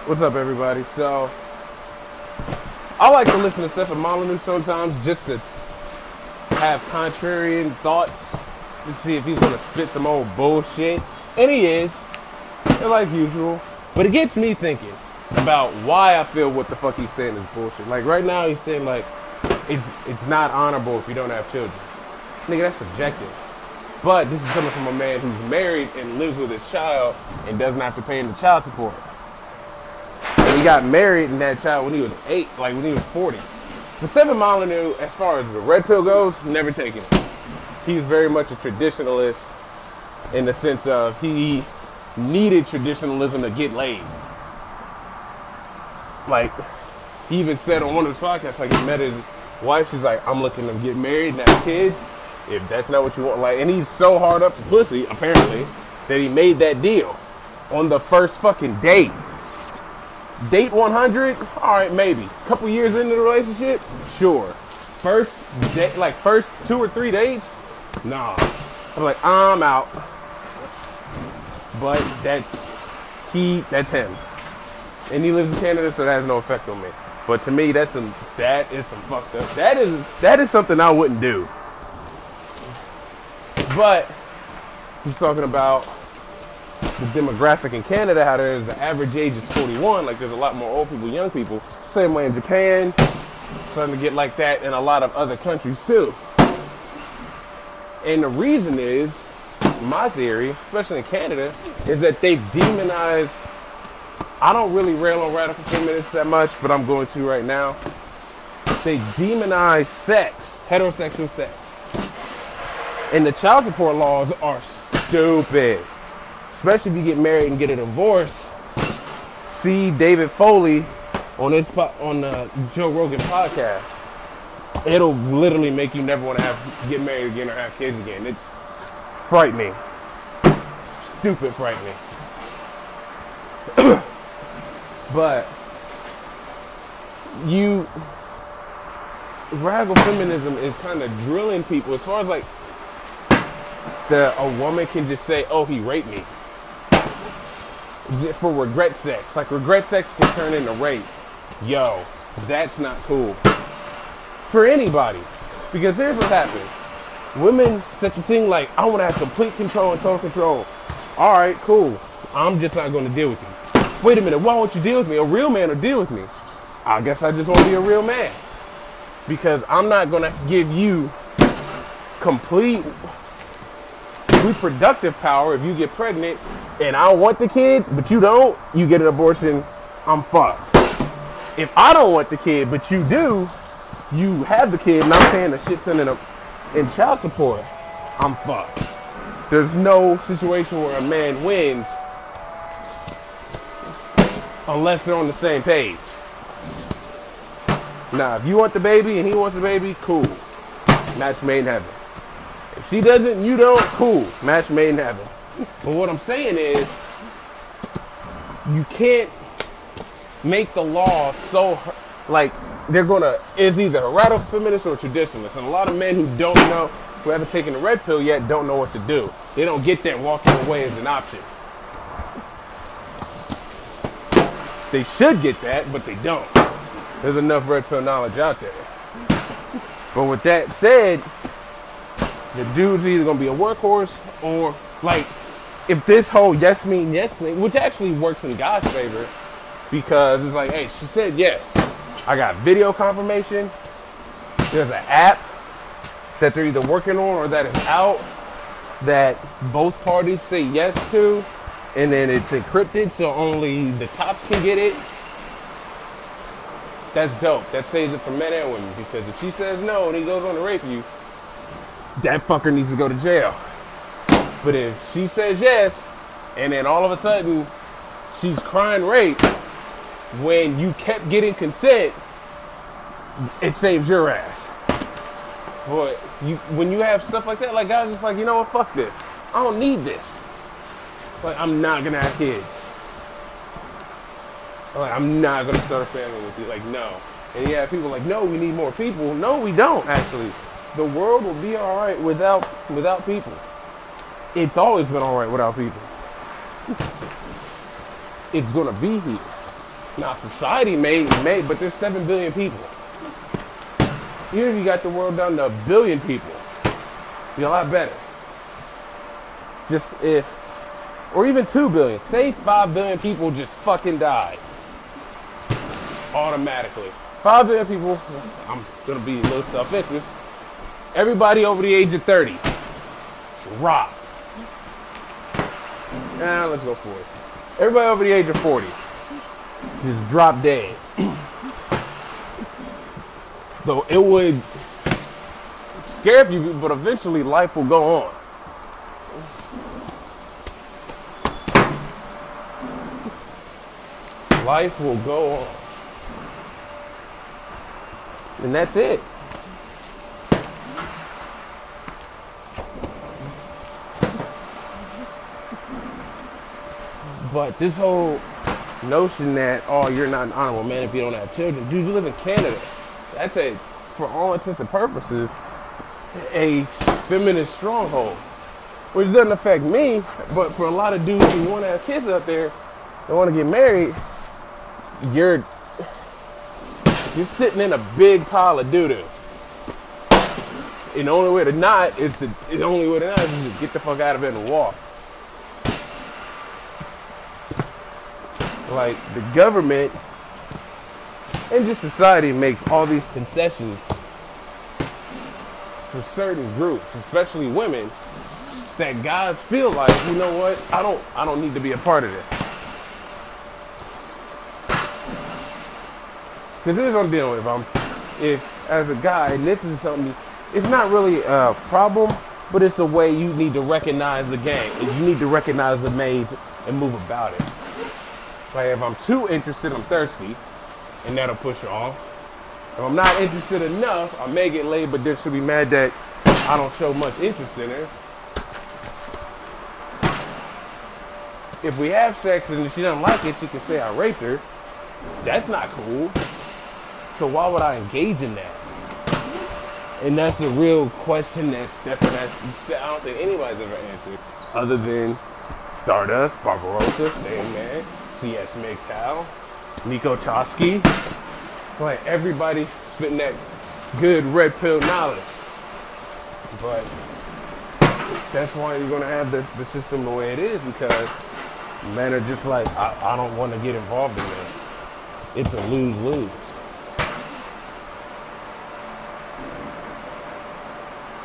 What's up, everybody? So, I like to listen to Stephen Molyneux sometimes just to have contrarian thoughts to see if he's gonna spit some old bullshit. And he is, like usual. But it gets me thinking about why I feel what the fuck he's saying is bullshit. Like right now he's saying like it's not honorable if you don't have children. Nigga, that's subjective. But this is coming from a man who's married and lives with his child and doesn't have to pay him the child support. And he got married and had a child when he was 8, like when he was 40. But Stephen Molyneux, as far as the red pill goes, never taken it. He's very much a traditionalist in the sense of he needed traditionalism to get laid. Like, he even said on one of his podcasts, like he met his wife, she's like, I'm looking to get married and have kids. If that's not what you want, like, and he's so hard up to pussy, apparently, that he made that deal on the first fucking date. Date 100? All right, maybe. Couple years into the relationship? Sure. First date, like first 2 or 3 dates? Nah. I'm like, I'm out. But that's him. And he lives in Canada, so that has no effect on me. But to me, that is some fucked up. That is something I wouldn't do. But he's talking about the demographic in Canada, how there's the average age is 41, like there's a lot more old people, young people. Same way in Japan, starting to get like that in a lot of other countries too. And the reason is, my theory, especially in Canada, is that they've demonized, I don't really rail on radical feminists that much, but I'm going to right now. They demonize sex, heterosexual sex. And the child support laws are stupid. Especially if you get married and get a divorce. See David Foley on the Joe Rogan podcast. It'll literally make you never want to get married again or have kids again. It's frightening. Stupid frightening. But radical feminism is kind of drilling people as far as like a woman can just say, oh, he raped me. For regret sex. Like regret sex can turn into rape. Yo, that's not cool. For anybody. Because here's what happens. Women such a thing like, I want to have complete control and total control. Alright, cool. I'm just not going to deal with you. Wait a minute, why won't you deal with me? A real man will deal with me. I guess I just want to be a real man. Because I'm not going to give you complete reproductive power if you get pregnant and I want the kid, but you don't, you get an abortion, I'm fucked. If I don't want the kid, but you do, you have the kid and I'm paying a shit ton in child support, I'm fucked. There's no situation where a man wins unless they're on the same page. Now, if you want the baby and he wants the baby, cool. Match made in heaven. If she doesn't, you don't, cool. Match made in heaven. But what I'm saying is, you can't make the law so, like, it's either a radical feminist or a traditionalist. And a lot of men who don't know, who haven't taken the red pill yet, don't know what to do. They don't get that walking away as an option. They should get that, but they don't. There's enough red pill knowledge out there. But with that said, the dude's either gonna be a workhorse or like, if this whole yes mean yes thing, which actually works in God's favor, because it's like, hey, she said yes. I got video confirmation. There's an app that they're either working on or that is out that both parties say yes to, and then it's encrypted so only the cops can get it. That's dope. That saves it for men and women, because if she says no and he goes on to rape you, that fucker needs to go to jail. But if she says yes, and then all of a sudden she's crying rape, when you kept getting consent, it saves your ass. Boy, when you have stuff like that, like guys just like, you know what, fuck this. I don't need this. Like, I'm not gonna have kids. Like, I'm not gonna start a family with you. Like, no. And yeah, people are like, no, we need more people. No, we don't, actually. The world will be all right without people. It's always been all right without people. It's gonna be here. Now society may, but there's 7 billion people. Even if you got the world down to 1 billion people, be a lot better. Just if, or even 2 billion, say 5 billion people just fucking died. Automatically. 5 billion people, I'm gonna be a little self-interest. Everybody over the age of 30, dropped. Now let's go 40. Everybody over the age of 40, just drop dead. Though it would scare a few people, but eventually life will go on. Life will go on. And that's it. But this whole notion that, oh, you're not an honorable man if you don't have children. Dude, you live in Canada. That's a, for all intents and purposes, a feminist stronghold. Which doesn't affect me, but for a lot of dudes who want to have kids out there, they want to get married, you're sitting in a big pile of doo-doo. And the only way to not is to just get the fuck out of it and walk. Like, the government and just society makes all these concessions for certain groups, especially women, that guys feel like, you know what, I don't need to be a part of this. Because here's what I'm dealing with. If as a guy, and this is something, it's not really a problem, but it's a way you need to recognize the game. And you need to recognize the maze and move about it. Like, if I'm too interested, I'm thirsty, and that'll push her off. If I'm not interested enough, I may get laid, but then she'll be mad that I don't show much interest in her. If we have sex and she doesn't like it, she can say I raped her. That's not cool. So why would I engage in that? And that's the real question that I don't think anybody's ever answered, other than Stardust, Barbarossa, Sandman, CS mgtow, Nico Chosky. Like, everybody spitting that good red pill knowledge. But that's why you're gonna have the system the way it is, because men are just like, I don't want to get involved in this. It's a lose-lose.